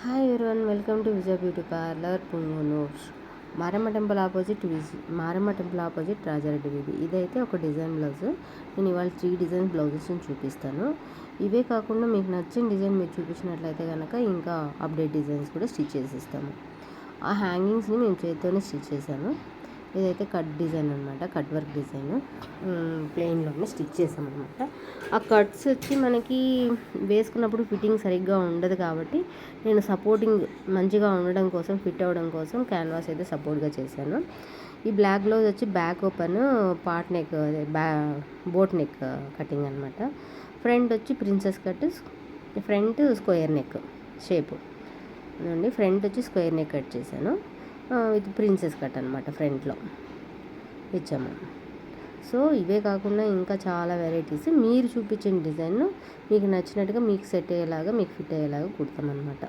Hi everyone, welcome to Vijaya beauty parlour Punganur. Maramma temple opposite Rajareddy వీధి. ఇదైతే ఒక డిజైన్ బ్లౌజ్. నేను ఇవాళ 3 డిజైన్ బ్లౌజెస్ని చూపిస్తాను. ఇవే కాకుండా మీకు నచ్చిన డిజైన్ మీరు చూపించినట్లయితే కనుక ఇంకా అప్డేట్ డిజైన్స్ కూడా స్టిచ్ చేసిస్తాము. ఆ హ్యాంగింగ్స్ని మేము చేతితోనే స్టిచ్ చేసాము. ఇదైతే కట్ డిజైన్ అనమాట, కట్ వర్క్ డిజైన్ ప్లెయిన్లోనే స్టిచ్ చేసామన్నమాట. ఆ కట్స్ వచ్చి మనకి వేసుకున్నప్పుడు ఫిట్టింగ్ సరిగ్గా ఉండదు కాబట్టి నేను సపోర్టింగ్ మంచిగా ఉండడం కోసం, ఫిట్ అవ్వడం కోసం క్యాన్వాస్ అయితే సపోర్ట్గా చేశాను. ఈ బ్లాక్ బ్లౌజ్ వచ్చి back open, part neck, boat neck cutting అనమాట. ఫ్రంట్ వచ్చి princess cut, front square neck shape అండి. ఫ్రంట్ వచ్చి స్క్వేర్ నెక్ కట్ చేశాను విత్ ప్రిన్సెస్ కట్ అనమాట, ఫ్రంట్లో ఇచ్చాము. సో ఇవే కాకుండా ఇంకా చాలా వెరైటీస్ మీరు చూపించిన డిజైన్ మీకు నచ్చినట్టుగా, మీకు సెట్ అయ్యేలాగా, మీకు ఫిట్ అయ్యేలాగా కుడతామన్నమాట.